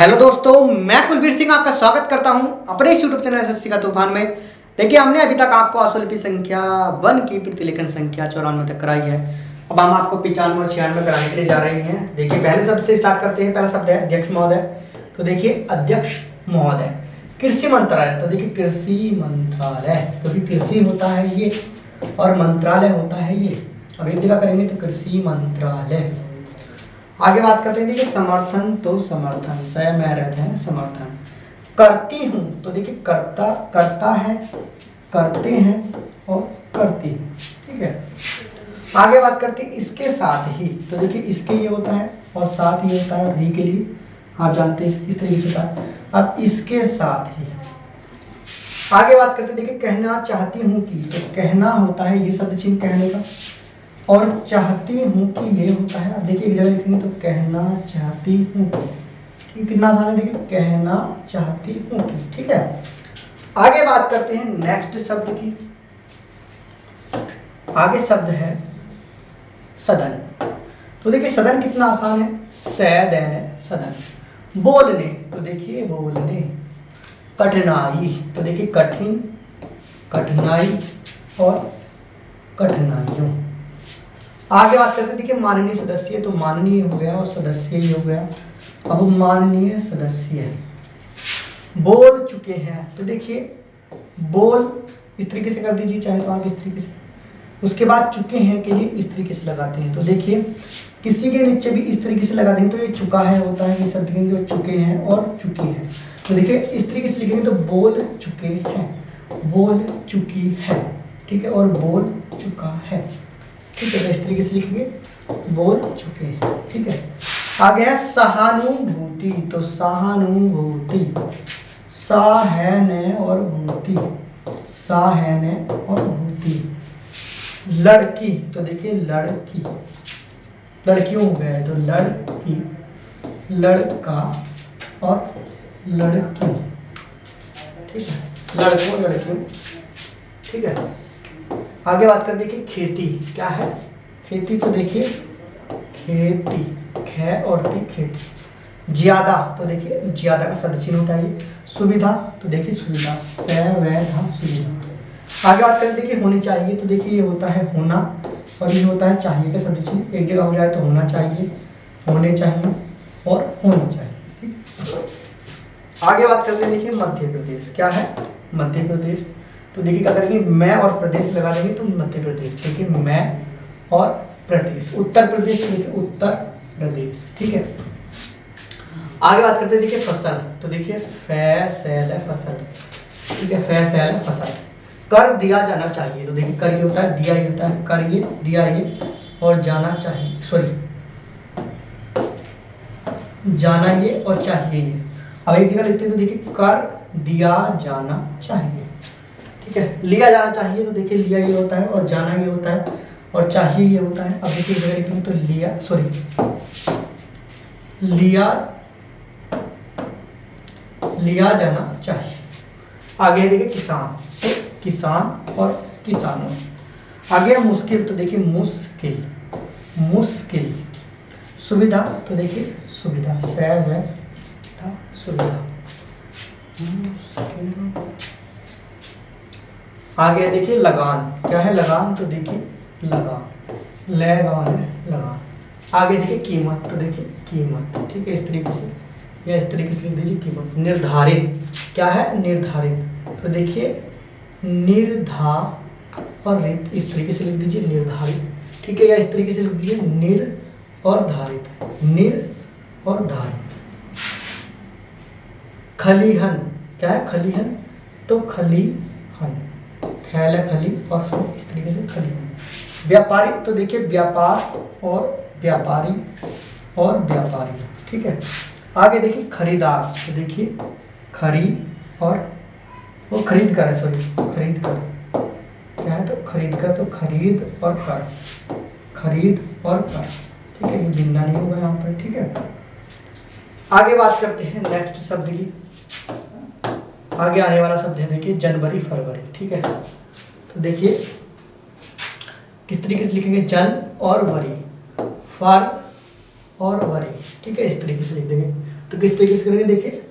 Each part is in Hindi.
हेलो दोस्तों, मैं कुलबीर सिंह आपका स्वागत करता हूं अपने इस यूट्यूब चैनल एसएससी का तूफान में। देखिए, हमने अभी तक आपको आश्वलिपि संख्या 1 की प्रतिलेखन संख्या 94 तक कराई है। अब हम आपको 95 और 96 कराने के लिए जा रहे हैं। देखिए, पहले शब्द से स्टार्ट करते हैं। पहला शब्द है अध्यक्ष महोदय। तो देखिए, अध्यक्ष महोदय। कृषि मंत्रालय, तो देखिए कृषि मंत्रालय, क्योंकि कृषि होता है ये और मंत्रालय होता है ये। अब एक जगह करेंगे तो कृषि मंत्रालय। आगे बात करते हैं, देखिए समर्थन, तो समर्थन स में रहते हैं समर्थन। करती हूँ, तो देखिए करता, करता है, करते हैं और करती है। ठीक है। आगे बात करते हैं इसके साथ ही, तो देखिए इसके ये होता है और साथ ही होता है, री के लिए आप जानते हैं इस तरीके से होता है। अब इसके साथ ही आगे बात करते हैं, देखिए कहना चाहती हूँ कि, तो कहना होता है ये शब्द चिन्ह कहने का, और चाहती हूँ कि ये होता है। अब देखिए एक जगह लिखेंगे तो कहना चाहती हूँ कि, कितना आसान है। देखिए कहना चाहती हूँ कि, ठीक है। आगे बात करते हैं नेक्स्ट शब्द की। आगे शब्द है सदन। तो देखिए सदन कितना आसान है, सैदन है सदन। बोलने, तो देखिए बोलने। कठिनाई, तो देखिए कठिन, कठिनाई और कठिनाइयों। आगे बात करते हैं, देखिए माननीय सदस्य, तो माननीय हो गया और सदस्य ही हो गया। अब माननीय सदस्य। बोल चुके हैं, तो देखिए बोल इस तरीके से कर दीजिए, चाहे तो आप इस तरीके से। उसके बाद चुके हैं के लिए इस तरीके से लगाते हैं। तो देखिए किसी के नीचे भी इस तरीके से लगा देंगे तो ये चुका है होता है, ये शब्द लिखेंगे चुके हैं और चुकी हैं। तो देखिए इस तरीके से लिखेंगे तो बोल चुके हैं, बोल चुकी है, ठीक है, और बोल चुका है। ठीक है, तो इस तरीके से लिखेंगे बोल चुके हैं। ठीक है। आगे है सहानुभूति, तो सहानुभूति, सा है न और भूति, सा है न और भूति। लड़की, तो देखिए लड़की, लड़कियों हो गया है तो लड़की, लड़का और लड़की। ठीक है, लड़कों लड़कियों। ठीक है। आगे बात कर देखिए खेती, क्या है खेती, तो देखिए खेती, ख और ती, खेती। ज्यादा, तो देखिए ज्यादा का शब्द चिन्ह होता है ये। सुविधा, तो देखिए सुविधा, सुविधा। आगे बात करें देखिए होनी चाहिए, तो देखिए ये होता है होना और ये होता है चाहिए का शब्द चिन्ह। एक जगह हो जाए तो होना चाहिए, होने चाहिए और होनी चाहिए। ठीक। आगे बात करते हैं, देखिए मध्य प्रदेश, क्या है मध्य प्रदेश। तो देखिए क्या करेंगे, मैं और प्रदेश लगा देंगे तो मध्य प्रदेश। देखिए मैं और प्रदेश। उत्तर प्रदेश, देखिए उत्तर प्रदेश। ठीक है। आगे बात करते हैं, देखिए फसल, तो देखिए फैसल है फसल। ठीक है, फैसल है फसल। कर दिया जाना चाहिए, तो देखिए कर ये होता है, दिया ये होता है, कर ये, दिया ये और जाना चाहिए, सॉरी जाना ये और चाहिए ये। अब एक जगह लिखते हैं तो देखिए कर दिया जाना चाहिए। ठीक है। लिया जाना चाहिए, तो देखिए लिया ये होता है और जाना ये होता है और चाहिए ये होता है। अब देखिए जगह लिखेंगे तो लिया, सॉरी लिया, लिया जाना चाहिए। आगे देखिए किसान, तो किसान और किसानों। आगे मुश्किल, तो देखिए मुश्किल, मुश्किल। सुविधा, तो देखिए सुविधा, सुविधा। आगे देखिए लगान, क्या है लगान, तो देखिए लगान, लगान है लगान। आगे देखिए कीमत, तो देखिए कीमत। ठीक है, इस तरीके से या इस तरीके से लिख दीजिए कीमत। निर्धारित, क्या है निर्धारित, तो देखिए निर्धारित, इस तरीके से लिख दीजिए निर्धारित। ठीक है, या इस तरीके से लिख दीजिए निर और धारित, निर और धारित। खलिहन, क्या है खलिहन, तो खलिहन, खैल खली और हम, इस तरीके से खलिहन। व्यापारी, तो देखिए व्यापार और व्यापारी और व्यापारी। ठीक है। आगे देखिए खरीदार, तो देखिए खरी और वो खरीद कर है, सॉरी खरीद कर, क्या है तो खरीद कर, तो खरीद और कर, खरीद और कर। ठीक है, ये जिंदा नहीं होगा यहाँ पर। ठीक है। आगे बात करते हैं नेक्स्ट शब्द की। आगे आने वाला शब्द है देखिए जनवरी फरवरी। ठीक है, तो देखिए किस तरीके से लिखेंगे, जन और वरी, फर और वरी। ठीक है, इस तरीके से लिख देंगे। तो किस तरीके से करेंगे, देखिए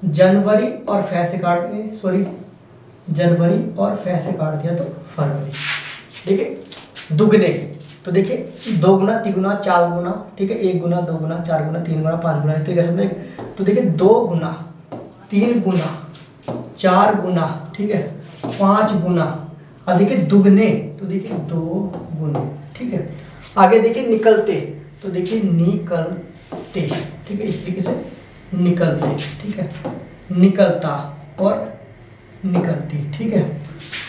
जनवरी और फै से काट देंगे, सॉरी जनवरी और फै से काट दिया तो फरवरी। देखिए दुगने, तो देखिए 2 गुना 3 गुना 4 गुना, ठीक है 1 गुना 2 गुना 4 गुना 3 गुना 5 गुना, इस तरीके से तो देखिए 2 गुना 3 गुना 4 गुना, ठीक है 5 गुना। अब देखिए दुगने, तो देखिए 2 गुने, ठीक है। आगे देखिए निकलते, तो देखिए निकलते, ठीक है इस तरीके से निकलते, ठीक है निकलता और निकलती, ठीक है।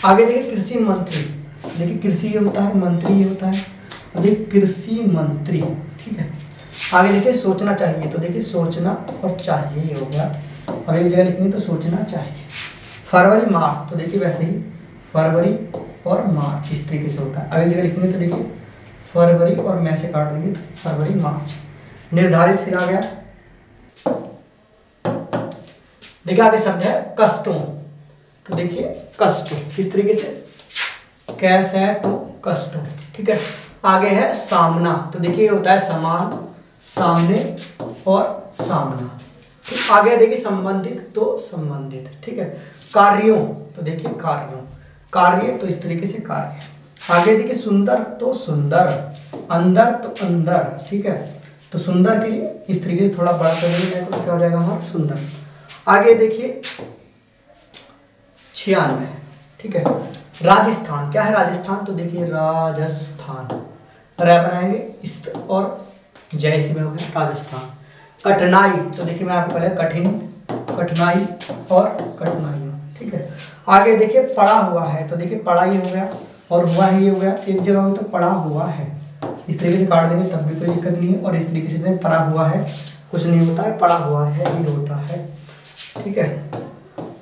आगे देखिए कृषि मंत्री, देखिए कृषि ये होता है, मंत्री ये होता है, देखिए कृषि मंत्री, ठीक है। आगे देखिए सोचना चाहिए, तो देखिए सोचना और चाहिए ये हो गया। अब एक जगह लिखनी तो सोचना चाहिए। फरवरी मार्च, तो देखिए वैसे ही फरवरी और मार्च इस तरीके से होता है। अब एक जगह लिखनी तो देखिए फरवरी और मैं से काट देंगे तो फरवरी मार्च। निर्धारित फिर आ गया। देखिए आगे शब्द है कष्टों, तो देखिए कष्टों किस तरीके से, कैसे तो कष्टों, ठीक है। आगे है सामना, तो देखिए होता है समान, सामने और सामना। ठीक, आगे देखिए संबंधित तो संबंधित, ठीक है। कार्यों, तो देखिए कार्यों, कार्य तो इस तरीके से कार्य। आगे देखिए सुंदर तो सुंदर, अंदर तो अंदर, ठीक है। तो सुंदर के लिए इस तरीके से थोड़ा बड़ा करेंगे तो क्या हो जाएगा हमारा सुंदर। आगे देखिए 96, ठीक है। राजस्थान, क्या है राजस्थान, तो देखिए राजस्थान, रै बनाएंगे इस और जैसे में हो गया राजस्थान। कठिनाई, तो देखिए मैं आपको पहले कठिन, कठिनाई और कठिनाइयों, ठीक है। आगे देखिए पड़ा हुआ है, तो देखिए पड़ा ही हो गया और हुआ ही हो गया, एक जगह में तो पड़ा हुआ है, इस तरीके से काट देंगे तब भी कोई दिक्कत नहीं है। और इस तरीके से पड़ा हुआ है कुछ नहीं होता है, पड़ा हुआ है ही होता है, ठीक है।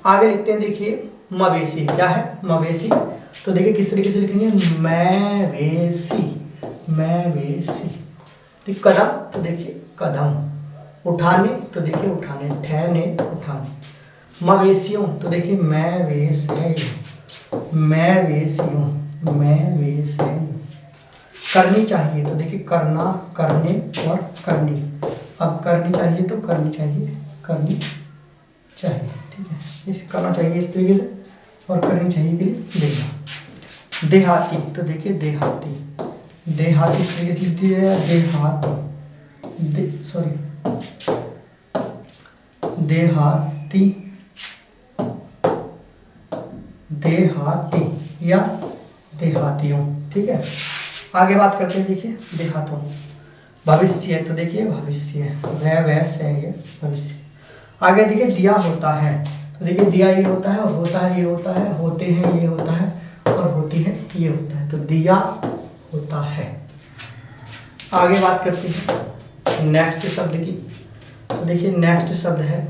आगे लिखते हैं देखिए मवेशी, क्या है मवेशी, तो देखिए किस तरीके से लिखेंगे मैवेशी, मैवेशी। तो कदम, तो देखिए कदम। उठाने, तो देखिए उठाने, ठहने उठाने। मवेशियों, तो देखिए मैवेशियों, मैवेशियों, मैवेशियों। करनी चाहिए, तो देखिए करना, करने और करनी। अब करनी चाहिए तो करनी चाहिए, करनी चाहिए, ठीक है। इस करना चाहिए इस तरीके से और करनी चाहिए के लिए देना। देहाती, तो देखिए देहाती, देहाती इस तरीके से लिखती है देहाती, सॉरी देहाती, देहाती या देहातियों, ठीक है। आगे बात करते हैं देखिए देहातों। भविष्य, तो देखिए भविष्य, वैसे है ये भविष्य। आगे देखिए दिया होता है, तो देखिए दिया ये होता है और होता है ये होता है, होते हैं ये होता है और होती है ये होता है, तो दिया होता है। आगे बात करते हैं नेक्स्ट शब्द की, तो देखिए नेक्स्ट शब्द है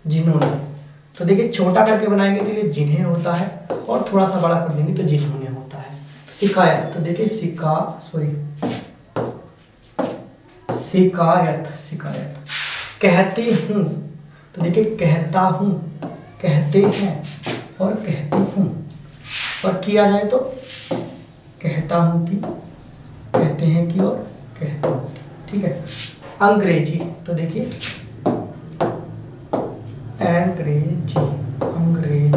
जिन्होंने, तो देखिए छोटा करके बनाएंगे तो ये जिन्हें होता है और थोड़ा सा बड़ा कर देंगे तो जिन्होंने होता है। शिकायत, तो देखिए शिकायत, शिकायत। कहती हूँ, तो देखिए कहता हूँ, कहते हैं और कहती हूँ। और किया जाए तो कहता हूँ कि, कहते हैं कि और कहता हूँ, ठीक है। अंग्रेजी, तो देखिए अंग्रेजी, अंग्रेज।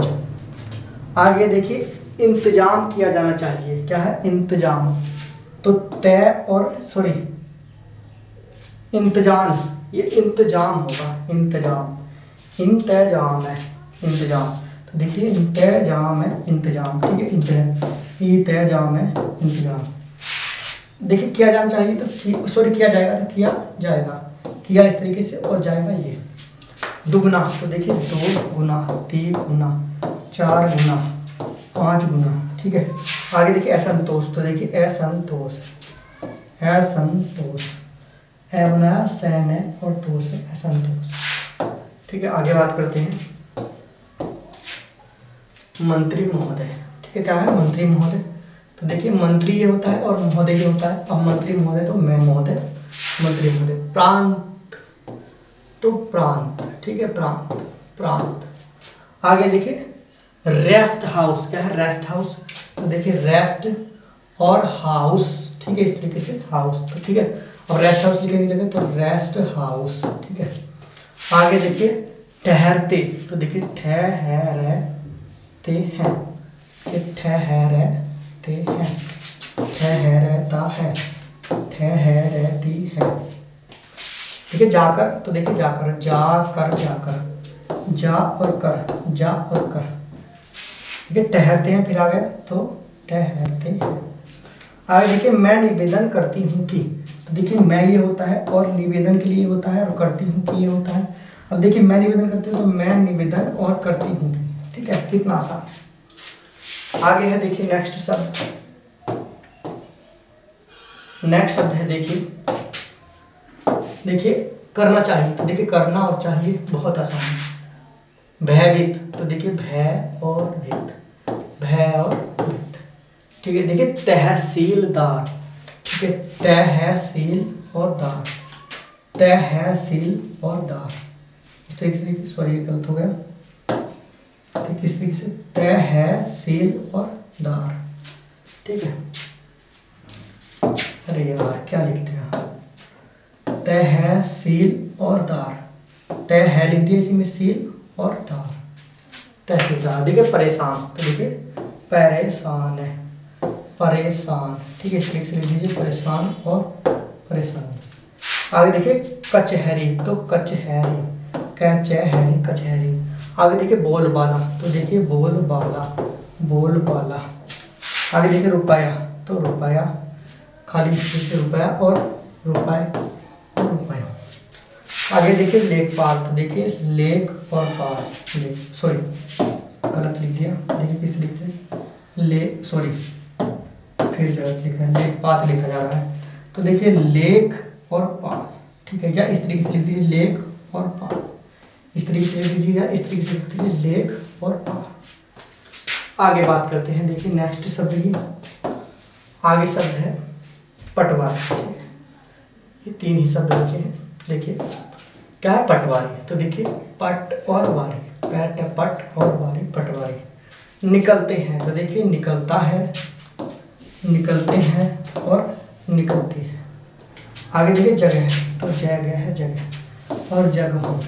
आगे देखिए इंतजाम किया जाना चाहिए, क्या है इंतजाम, तो तय और सॉरी इंतजाम, ये इंतजाम होगा, इंतजाम, इंतजाम है इंतजाम, तो देखिए इंतजाम है इंतजाम, ठीक है इंतजाम है इंतजाम। देखिए किया जाना चाहिए तो सॉरी किया जाएगा तो किया जाएगा, किया इस तरीके से और जाएगा ये। दुगना, तो देखिए 2 गुना 3 गुना 4 गुना 5 गुना, ठीक है। आगे देखिए असंतोष, तो देखिए असंतोष, असंतोष, ए बनाया सैन है और तोष है असंतोष, ठीक है। आगे बात करते हैं मंत्री महोदय, ठीक है। क्या है मंत्री महोदय, तो देखिए मंत्री ये होता है और महोदय ये होता है। अब मंत्री महोदय तो मैं महोदय, मंत्री महोदय। प्रांत, तो प्रांत, ठीक है प्रांत, प्रांत। आगे देखिए रेस्ट हाउस, क्या है रेस्ट हाउस, तो देखिए रेस्ट और हाउस, ठीक है इस तरीके से हाउस, तो ठीक है। अब रेस्ट हाउस लिखेंगे जगह तो रेस्ट हाउस, ठीक है। आगे देखिए ठहरते, तो देखिए ठहरते हैं, ठहरते हैं, ठहरता है, ठहरती है। ठीक है, जाकर, तो देखिए जाकर, जाकर, जाकर, जा और कर, जा और कर। ठीक है, ठहरते हैं, फिर आ गया तो ठहरते हैं। आगे देखिए मैं निवेदन करती हूँ कि, तो देखिए मैं ये होता है और निवेदन के लिए होता है और करती हूँ कि ये होता है। अब देखिए मैं निवेदन करती हूँ तो मैं निवेदन और करती हूँ कि। ठीक है, कितना आसान है। आगे है देखिए नेक्स्ट शब्द, नेक्स्ट शब्द है देखिए, देखिए करना चाहिए, तो देखिए करना और चाहिए बहुत आसान है। भयभीत, तो देखिए भय और भीत, भय और भीत। ठीक है, देखिए तहसीलदार, ठीक है, तहसील और दार, तहसील और दार। इस तरीके से, सॉरी गलत हो गया, तो किस तरीके से, तहसील और दार। ठीक है, अरे यार क्या लिख दिया, तहसील और दार, तह है लिख दिया, इसी में सील और दार, तहसीलदार। देखिए परेशान, तो देखिए परेशान है, परेशान। ठीक है, इस तरीके से लिख दीजिए, परेशान और परेशान। आगे देखिए कचहरी, तो कचहरी, कचहरी, कचहरी। आगे देखिए बोलबाला, तो देखिए बोलबाला, बोलबाला। आगे देखिए रुपया, तो रुपया, खाली रुपया और रुपये और रुपया। आगे देखिए लेखपाल, तो देखिए लेख और पाल, लेख, सॉरी गलत लिख दिया, देखिए किस तरीके से, सॉरी फिर गलत लिखा है, लेखपात लिखा जा रहा है, तो देखिए लेख और पाल। ठीक है, या इस तरीके से लिख दीजिए लेख और पाल, इस तरीके से लिख दीजिए, या इस तरीके से लिख दीजिए लेख और पाल। आगे बात करते हैं देखिए नेक्स्ट शब्द की। आगे शब्द है पटवारी, ये तीन ही शब्द बचे हैं। देखिए क्या है, पटवारी, तो देखिए पट और वारी, पैट पट और वारी, पटवारी। निकलते हैं, तो देखिए निकलता है, निकलते हैं और निकलती है। आगे देखिए जगह, तो जगह है, जगह और जगह।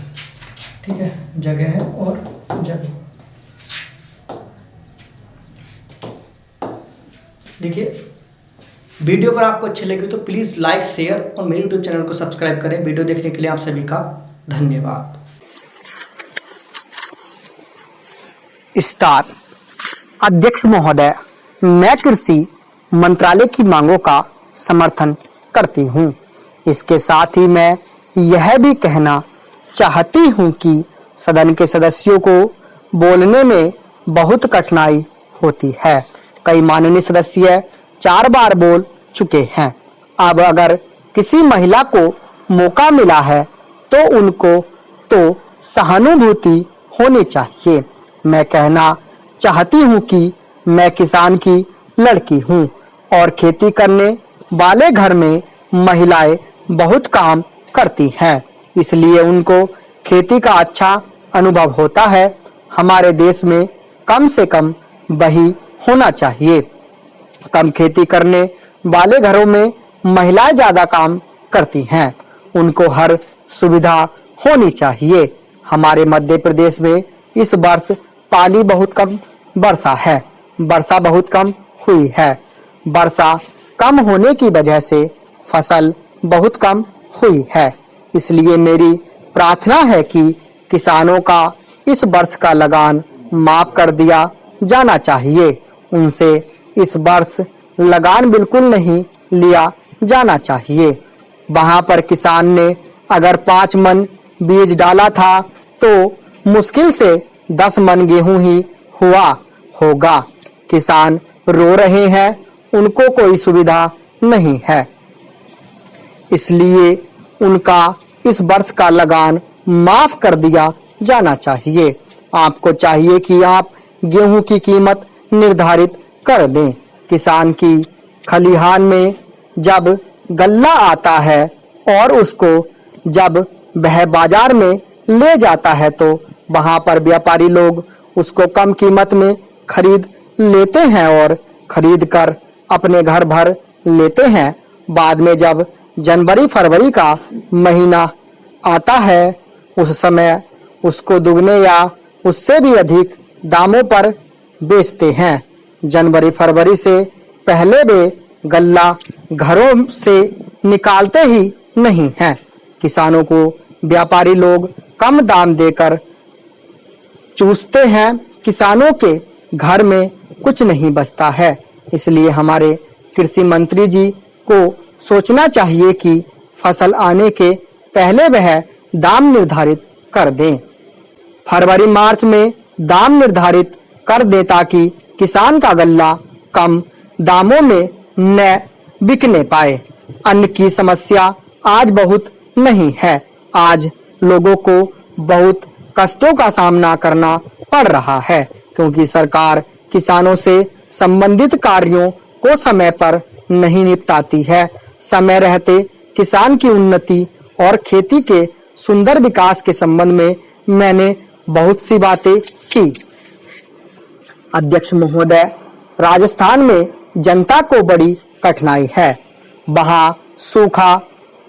ठीक है, जगह है और जगह। देखिए वीडियो अगर आपको अच्छी लगी तो प्लीज़ लाइक, शेयर और मेरे यूट्यूब चैनल को सब्सक्राइब करें। वीडियो देखने के लिए आप सभी का धन्यवाद। स्टार अध्यक्ष महोदय, मैं कृषि मंत्रालय की मांगों का समर्थन करती हूं। इसके साथ ही मैं यह भी कहना चाहती हूं कि सदन के सदस्यों को बोलने में बहुत कठिनाई होती है। कई माननीय सदस्य 4 बार बोल चुके हैं। अब अगर किसी महिला को मौका मिला है तो उनको तो सहानुभूति होनी चाहिए। मैं कहना चाहती हूँ कि मैं किसान की लड़की हूँ और खेती करने वाले घर में महिलाएं बहुत काम करती हैं, इसलिए उनको खेती का अच्छा अनुभव होता है। हमारे देश में कम से कम वही होना चाहिए। कम खेती करने वाले घरों में महिलाएं ज्यादा काम करती हैं, उनको हर सुविधा होनी चाहिए। हमारे मध्य प्रदेश में इस वर्ष पानी बहुत कम वर्षा है, वर्षा बहुत कम हुई है। वर्षा कम होने की वजह से फसल बहुत कम हुई है, इसलिए मेरी प्रार्थना है कि किसानों का इस वर्ष का लगान माफ कर दिया जाना चाहिए। उनसे इस वर्ष लगान बिल्कुल नहीं लिया जाना चाहिए। वहां पर किसान ने अगर 5 मन बीज डाला था तो मुश्किल से 10 मन गेहूं ही हुआ होगा। किसान रो रहे हैं, उनको कोई सुविधा नहीं है, इसलिए उनका इस वर्ष का लगान माफ कर दिया जाना चाहिए। आपको चाहिए कि आप गेहूं की कीमत निर्धारित कर दें। किसान की खलिहान में जब गल्ला आता है और उसको जब वह बाजार में ले जाता है तो वहां पर व्यापारी लोग उसको कम कीमत में खरीद लेते हैं और खरीद कर अपने घर भर लेते हैं। बाद में जब जनवरी फरवरी का महीना आता है उस समय उसको दुगने या उससे भी अधिक दामों पर बेचते हैं। जनवरी फरवरी से पहले वे गल्ला घरों से निकालते ही नहीं हैं। किसानों को व्यापारी लोग कम दाम देकर चूसते हैं। किसानों के घर में कुछ नहीं बचता है। इसलिए हमारे कृषि मंत्री जी को सोचना चाहिए कि फसल आने के पहले वह दाम निर्धारित कर दें। फरवरी मार्च में दाम निर्धारित कर दें ताकि किसान का गल्ला कम दामों में न बिकने पाए। अन्न की समस्या आज बहुत नहीं है। आज लोगों को बहुत कष्टों का सामना करना पड़ रहा है क्योंकि सरकार किसानों से संबंधित कार्यों को समय पर नहीं निपटाती है। समय रहते किसान की उन्नति और खेती के सुंदर विकास के संबंध में मैंने बहुत सी बातें की। अध्यक्ष महोदय, राजस्थान में जनता को बड़ी कठिनाई है। वहां सूखा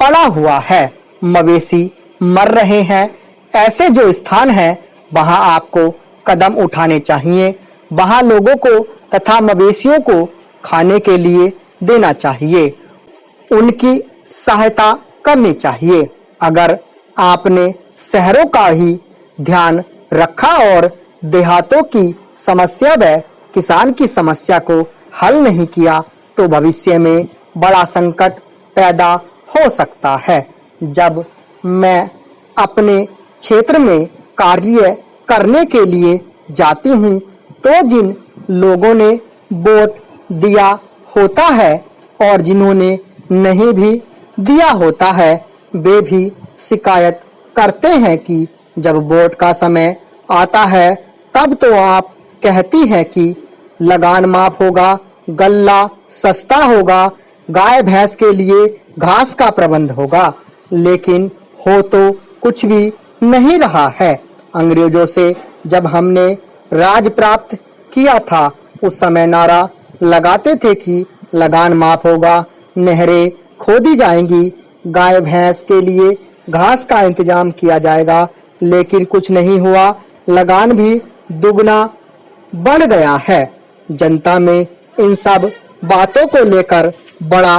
पड़ा हुआ है, मवेशी मर रहे हैं। ऐसे जो स्थान है वहां आपको कदम उठाने चाहिए। वहां लोगों को तथा मवेशियों को खाने के लिए देना चाहिए, उनकी सहायता करनी चाहिए। अगर आपने शहरों का ही ध्यान रखा और देहातों की समस्या व किसान की समस्या को हल नहीं किया तो भविष्य में बड़ा संकट पैदा हो सकता है। जब मैं अपने क्षेत्र में कार्य करने के लिए जाती हूँ तो जिन लोगों ने वोट दिया होता है और जिन्होंने नहीं भी दिया होता है वे भी शिकायत करते हैं कि जब वोट का समय आता है तब तो आप कहती हैं कि लगान माफ होगा, गल्ला सस्ता होगा, गाय भैंस के लिए घास का प्रबंध होगा, लेकिन हो तो कुछ भी नहीं रहा है। अंग्रेजों से जब हमने राज प्राप्त किया था उस समय नारा लगाते थे कि लगान माफ होगा, नहरें खोदी जाएंगी, गाय भैंस के लिए घास का इंतजाम किया जाएगा, लेकिन कुछ नहीं हुआ। लगान भी दुगना बढ़ गया है। जनता में इन सब बातों को लेकर बड़ा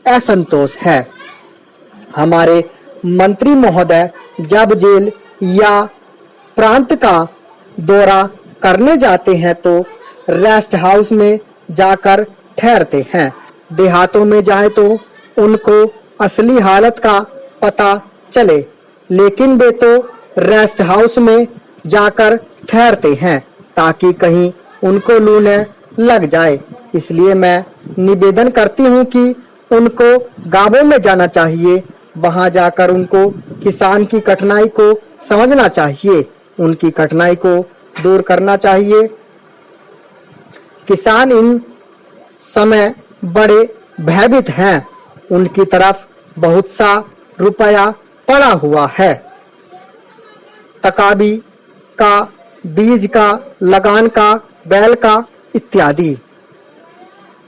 असंतोष है। हमारे मंत्री महोदय जब जेल या प्रांत का दौरा करने जाते हैं तो रेस्ट हाउस में जाकर ठहरते हैं। देहातों में जाए तो उनको असली हालत का पता चले, लेकिन वे तो रेस्ट हाउस में जाकर ठहरते हैं ताकि कहीं उनको लू न लग जाए। इसलिए मैं निवेदन करती हूँ कि उनको गांवों में जाना चाहिए। वहां जाकर उनको किसान की कठिनाई को समझना चाहिए, उनकी कठिनाई को दूर करना चाहिए। किसान इन समय बड़े भयभीत हैं। उनकी तरफ बहुत सा रुपया पड़ा हुआ है। तकाबी का, बीज का, लगान का, बैल का इत्यादि।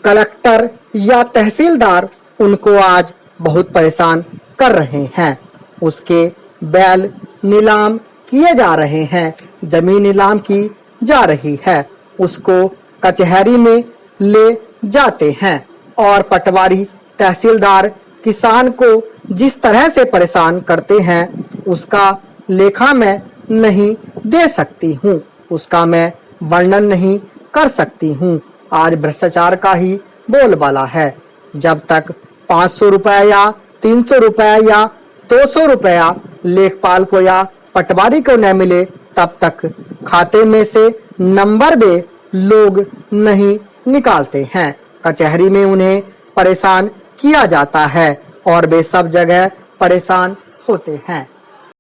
कलेक्टर या तहसीलदार उनको आज बहुत परेशान कर रहे हैं। उसके बैल नीलाम किए जा रहे हैं, जमीन नीलाम की जा रही है, उसको कचहरी में ले जाते हैं और पटवारी तहसीलदार किसान को जिस तरह से परेशान करते हैं उसका लेखा मैं नहीं दे सकती हूँ, उसका मैं वर्णन नहीं कर सकती हूँ। आज भ्रष्टाचार का ही बोलबाला है। जब तक 500 रुपया या 300 रुपया या 200 रुपया लेखपाल को या पटवारी को न मिले तब तक खाते में से नंबर वे लोग नहीं निकालते हैं। कचहरी में उन्हें परेशान किया जाता है और वे सब जगह परेशान होते हैं।